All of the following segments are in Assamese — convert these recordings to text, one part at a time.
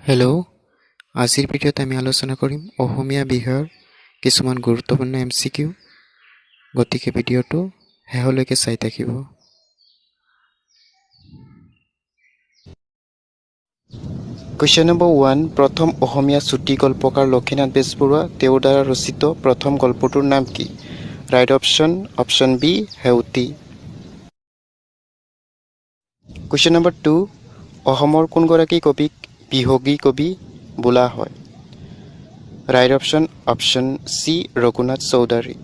হেল্ল', আজিৰ ভিডিঅ'ত আমি আলোচনা কৰিম অসমীয়া বিষয়ৰ কিছুমান গুৰুত্বপূৰ্ণ MCQ। গতিকে ভিডিঅ'টো শেষলৈকে চাই থাকিব। কুৱেশ্যন নম্বৰ 1, প্ৰথম অসমীয়া চুটি গল্পকাৰ লক্ষীনাথ বেজবৰুৱা, তেওঁৰ দ্বাৰা ৰচিত প্ৰথম গল্পটোৰ নাম কি? ৰাইট অপশ্যন, অপশ্যন বি হেউতি। কুৱেশ্যন নম্বৰ 2, অসমৰ কোনগৰাকী কবিক বিহগী কবি বোলা হয়? Right option, option C Raghunath Choudhury.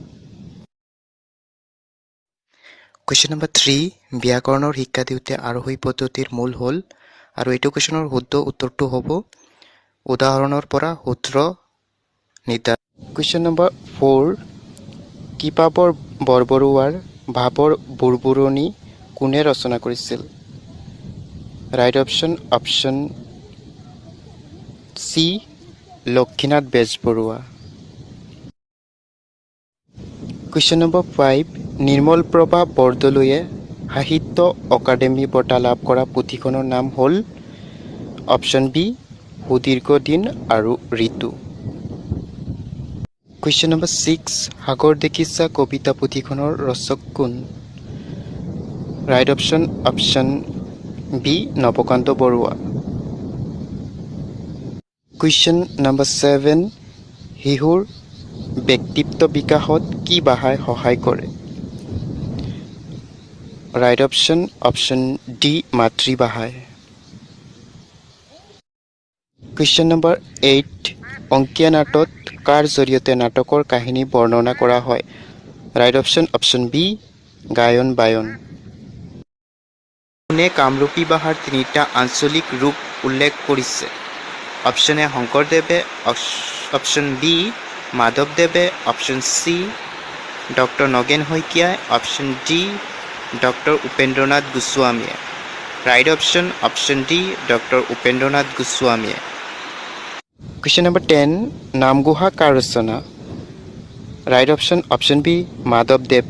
Question number 3, ব্যাকৰণৰ শিক্ষা দিওঁতে আৰোহী পদ্ধতিৰ মূল হ'ল, আৰু এইটো কুৱেশ্যনৰ শুদ্ধ উত্তৰটো হ'ব উদাহৰণৰ পৰা সূত্ৰ নিৰ্ধাৰণ। কুৱেশ্যন নম্বৰ 4, কিপাবৰ বৰবৰুৱাৰ ভাৱৰ বুৰবুৰণি কোনে ৰচনা কৰিছিল? Right option, option C Lakshminath Bezbaroa. Question number 5, Nirmalprabha বৰদলৈয়ে সাহিত্য অকাডেমী বঁটা লাভ কৰা পুথিখনৰ নাম হ'ল? অপশ্যন বি সুদীৰ্ঘ দিন আৰু ঋতু। কুৱেশ্যন নম্বৰ 6, সাগৰ দেখিছা কবিতা পুথিখনৰ ৰচক কোন? Right option, option B Nabakanta Barua. Question number 7, শিশুৰ ব্যক্তিত্ব বিকাশত কি ভাষাই সহায় কৰে? ৰাইট অপশ্যন, অপশ্যন ডি মাতৃভাষাই। কুৱেশ্যন নম্বৰ 8, অংকীয়া নাটত কাৰ জৰিয়তে নাটকৰ কাহিনী বৰ্ণনা কৰা হয়? ৰাইট অপশ্যন, অপশ্যন বি গায়ন বায়ন। কোনে কামৰূপী ভাষাৰ 3টা আঞ্চলিক ৰূপ উল্লেখ কৰিছে? অপশ্যন এ শংকৰদেৱে, অপশ্যন বি মাধৱদেৱে, অপশ্যন চি ডক্টৰ নগেন শইকীয়াই, অপশ্যন ডি ডক্টৰ উপেন্দ্ৰনাথ গোস্বামীয়ে। Right option, option D doctor Upendranath গোস্বামীয়ে। কুৱেশ্যন নম্বৰ 10, নামঘোষা কাৰ ৰচনা? ৰাইট অপশ্যন, অপশ্যন বি মাধৱদেৱ।